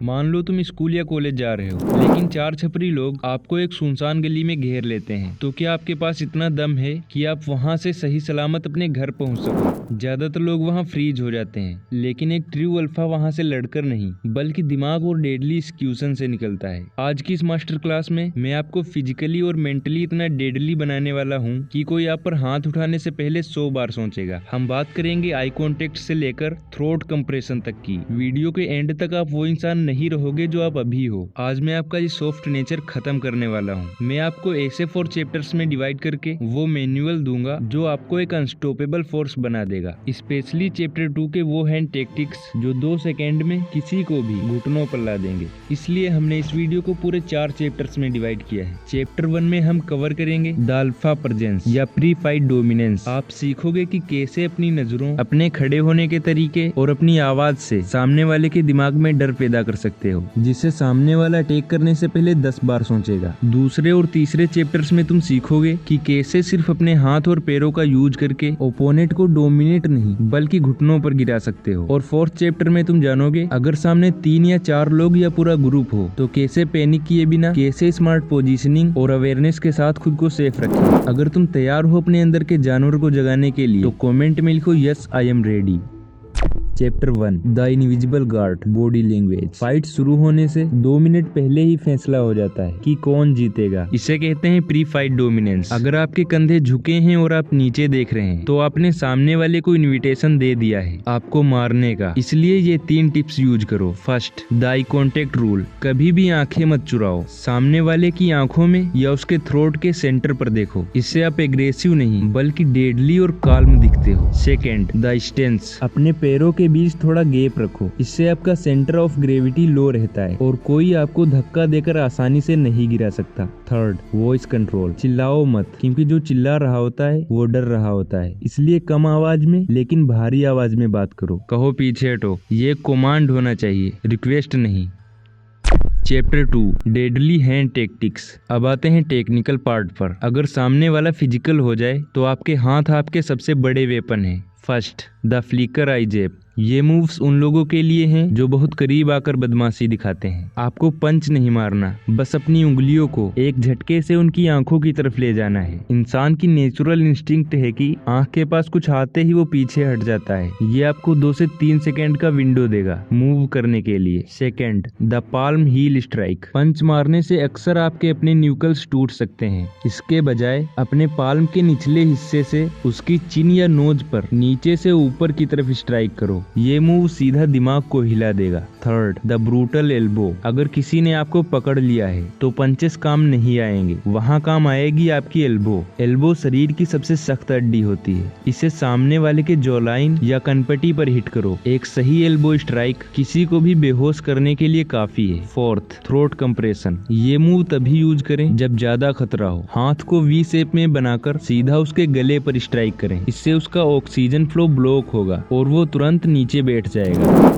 मान लो तुम स्कूल या कॉलेज जा रहे हो, लेकिन चार छपरी लोग आपको एक सुनसान गली में घेर लेते हैं। तो क्या आपके पास इतना दम है कि आप वहां से सही सलामत अपने घर पहुंच सको? ज्यादातर लोग वहां फ्रीज हो जाते हैं, लेकिन एक ट्रू अल्फा वहां से लड़कर नहीं बल्कि दिमाग और डेडली एक्सक्यूशन से निकलता है। आज की इस मास्टर क्लास में मैं आपको फिजिकली और मेंटली इतना डेडली बनाने वाला हूँ कि कोई आप पर हाथ उठाने से पहले 100 बार सोचेगा। हम बात करेंगे आई कॉन्टेक्ट से लेकर थ्रोट कंप्रेशन तक की। वीडियो के एंड तक आप वो इंसान नहीं रहोगे जो आप अभी हो। आज मैं आपका ये सॉफ्ट नेचर खत्म करने वाला हूँ। मैं आपको ऐसे 4 चैप्टर्स में डिवाइड करके वो मैनुअल दूंगा जो आपको एक अनस्टॉपेबल फोर्स बना देगा। स्पेशली चैप्टर 2 के वो हैंड टैक्टिक्स जो 2 सेकेंड में किसी को भी घुटनों पर ला देंगे। इसलिए हमने इस वीडियो को पूरे 4 चैप्टर्स में डिवाइड किया है। चैप्टर 1 में हम कवर करेंगे द अल्फा प्रेजेंस या प्री फाइट डोमिनेंस। आप सीखोगे कि कैसे अपनी नजरों, अपने खड़े होने के तरीके और अपनी आवाज से सामने वाले के दिमाग में डर पैदा कर सकते हो, जिससे सामने वाला अटैक करने से पहले 10 बार सोचेगा। दूसरे और तीसरे चैप्टर्स में तुम सीखोगे कि कैसे सिर्फ अपने हाथ और पैरों का यूज करके ओपोनेंट को डोमिनेट नहीं बल्कि घुटनों पर गिरा सकते हो। और 4th चैप्टर में तुम जानोगे अगर सामने 3 या 4 लोग या पूरा ग्रुप हो तो कैसे पैनिक किए बिना कैसे स्मार्ट पोजीशनिंग और अवेयरनेस के साथ खुद को सेफ रखें। अगर तुम तैयार हो अपने अंदर के जानवर को जगाने के लिए तो कमेंट में लिखो yes I am ready. Chapter 1 the invisible guard body language. Fight शुरू होने से 2 मिनट पहले ही फैसला हो जाता है कि कौन जीतेगा। इसे कहते हैं प्री फाइट डोमिनेंस। अगर आपके कंधे झुके हैं और आप नीचे देख रहे हैं तो आपने सामने वाले को इनविटेशन दे दिया है आपको मारने का। इसलिए ये 3 टिप्स यूज करो। First, the eye contact rule. कभी भी आंखें मत चुराओ, सामने वाले की आंखों में या उसके थ्रोट के सेंटर पर देखो। इससे आप एग्रेसिव नहीं बल्कि डेडली और काल्म दिखते हो। Second, the stance. अपने पैरों के बीच थोड़ा गैप रखो, इससे आपका सेंटर ऑफ ग्रेविटी लो रहता है और कोई आपको धक्का देकर आसानी से नहीं गिरा सकता। Third, voice control. चिल्लाओ मत, क्योंकि जो चिल्ला रहा होता है वो डर रहा होता है। इसलिए कम आवाज में लेकिन भारी आवाज में बात करो। कहो पीछे हटो, ये कमांड होना चाहिए, रिक्वेस्ट नहीं। Chapter 2 deadly hand tactics. अब आते हैं टेक्निकल पार्ट पर। अगर सामने वाला फिजिकल हो जाए तो आपके हाथ आपके सबसे बड़े वेपन है। फर्स्ट, द फ्लिकर आई जैब। ये मूव्स उन लोगों के लिए हैं जो बहुत करीब आकर बदमाशी दिखाते हैं। आपको पंच नहीं मारना, बस अपनी उंगलियों को एक झटके से उनकी आंखों की तरफ ले जाना है। इंसान की नेचुरल इंस्टिंक्ट है कि आंख के पास कुछ आते ही वो पीछे हट जाता है। ये आपको 2 से 3 सेकेंड का विंडो देगा मूव करने के लिए। Second, the palm heel strike. Punch मारने से अक्सर आपके अपने न्यूकल्स टूट सकते हैं। इसके बजाय अपने पाल्म के निचले हिस्से से उसकी चिन या नोज पर नीचे से ऊपर की तरफ स्ट्राइक करो। ये मूव सीधा दिमाग को हिला देगा। Third, the brutal elbow. अगर किसी ने आपको पकड़ लिया है तो पंचेस काम नहीं आएंगे, वहाँ काम आएगी आपकी एल्बो। एल्बो शरीर की सबसे सख्त हड्डी होती है। इसे सामने वाले के जॉलाइन या कनपटी पर हिट करो। एक सही एल्बो स्ट्राइक किसी को भी बेहोश करने के लिए काफी है। Fourth, throat compression. ये मूव तभी यूज करें जब ज्यादा खतरा हो। हाथ को वी शेप में बनाकर सीधा उसके गले पर स्ट्राइक करें। इससे उसका ऑक्सीजन फ्लो ब्लॉक होगा और वो तुरंत नीचे बैठ जाएगा।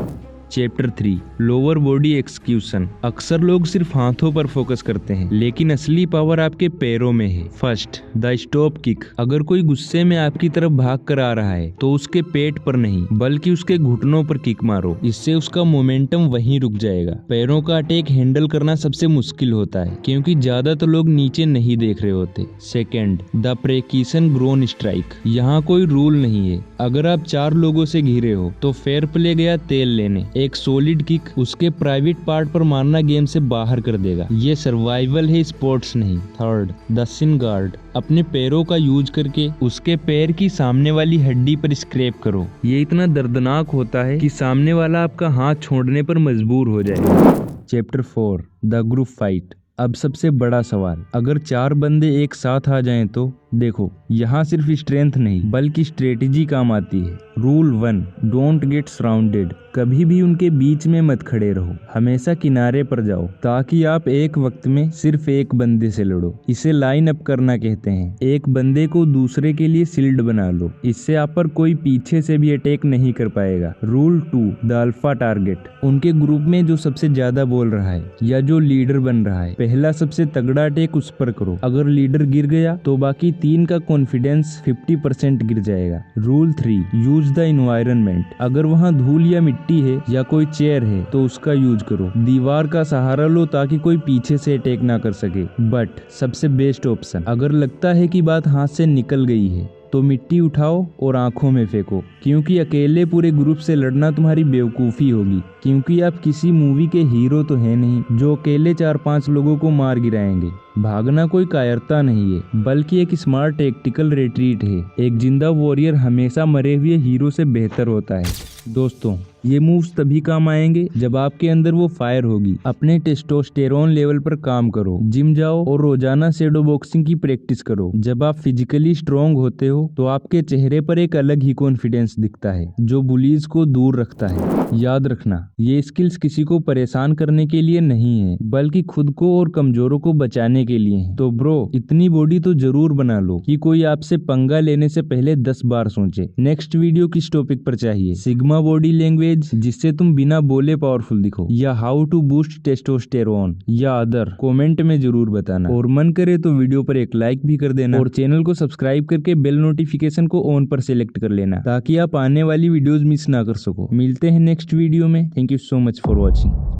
Chapter 3 lower body execution. अक्सर लोग सिर्फ हाथों पर फोकस करते हैं, लेकिन असली पावर आपके पैरों में है। First, the stop kick. अगर कोई गुस्से में आपकी तरफ भाग कर आ रहा है तो उसके पेट पर नहीं बल्कि उसके घुटनों पर किक मारो। इससे उसका मोमेंटम वहीं रुक जाएगा। पैरों का अटैक हैंडल करना सबसे मुश्किल होता है क्योंकि ज्यादातर लोग नीचे नहीं देख रहे होते। Second, the precision groin strike. यहाँ कोई रूल नहीं है। अगर आप 4 लोगों से घिरे हो तो फेयर प्ले गया तेल लेने। एक सॉलिड किक उसके प्राइवेट पार्ट पर मारना गेम से बाहर कर देगा। ये सर्वाइवल है, स्पोर्ट्स नहीं। Third, the shin guard. अपने पैरों का यूज करके उसके पैर की सामने वाली हड्डी पर स्क्रैप करो। ये इतना दर्दनाक होता है कि सामने वाला आपका हाथ छोड़ने पर मजबूर हो जाएगा। Chapter 4 the group fight. अब सबसे बड़ा सवाल, अगर 4 बंदे एक साथ आ जाएं तो देखो, यहाँ सिर्फ स्ट्रेंथ नहीं बल्कि स्ट्रेटेजी काम आती है। Rule 1, don't get surrounded. कभी भी उनके बीच में मत खड़े रहो, हमेशा किनारे पर जाओ ताकि आप एक वक्त में सिर्फ एक बंदे से लड़ो। इसे लाइन अप करना कहते हैं। एक बंदे को दूसरे के लिए शील्ड बना लो, इससे आप पर कोई पीछे से भी अटैक नहीं कर पाएगा। Rule 2, the alpha target. उनके ग्रुप में जो सबसे ज्यादा बोल रहा है या जो लीडर बन रहा है, पहला सबसे तगड़ा अटैक उस पर करो। अगर लीडर गिर गया तो बाकी 3 का कॉन्फिडेंस 50% गिर जाएगा। Rule 3, use the environment. अगर वहाँ धूल या मिट्टी है या कोई चेयर है तो उसका यूज करो। दीवार का सहारा लो ताकि कोई पीछे से अटैक ना कर सके। बट सबसे बेस्ट ऑप्शन, अगर लगता है कि बात हाथ से निकल गई है तो मिट्टी उठाओ और आंखों में फेंको, क्योंकि अकेले पूरे ग्रुप से लड़ना तुम्हारी बेवकूफ़ी होगी। क्योंकि आप किसी मूवी के हीरो तो हैं नहीं जो अकेले 4-5 लोगों को मार गिराएंगे। भागना कोई कायरता नहीं है, बल्कि एक स्मार्ट टैक्टिकल रिट्रीट है। एक जिंदा वॉरियर हमेशा मरे हुए हीरो से बेहतर होता है। दोस्तों, ये मूव्स तभी काम आएंगे जब आपके अंदर वो फायर होगी। अपने टेस्टोस्टेरोन लेवल पर काम करो, जिम जाओ और रोजाना शैडो बॉक्सिंग की प्रैक्टिस करो। जब आप फिजिकली स्ट्रांग होते हो तो आपके चेहरे पर एक अलग ही कॉन्फिडेंस दिखता है जो बुलीज को दूर रखता है। याद रखना, ये स्किल्स किसी को परेशान करने के लिए नहीं है, बल्कि खुद को और कमजोरों को बचाने के लिए है। तो ब्रो, इतनी बॉडी तो जरूर बना लो कि कोई आपसे पंगा लेने से पहले 10 बार सोचे। नेक्स्ट वीडियो किस टॉपिक पर चाहिए? सिग्मा बॉडी लैंग्वेज जिससे तुम बिना बोले पावरफुल दिखो, या हाउ टू बूस्ट टेस्टोस्टेरोन, या अदर? कमेंट में जरूर बताना। और मन करे तो वीडियो पर एक लाइक भी कर देना और चैनल को सब्सक्राइब करके बेल नोटिफिकेशन को ऑन पर सिलेक्ट कर लेना ताकि आप आने वाली वीडियोस मिस ना कर सको। मिलते हैं नेक्स्ट वीडियो में। Thank you so much for watching.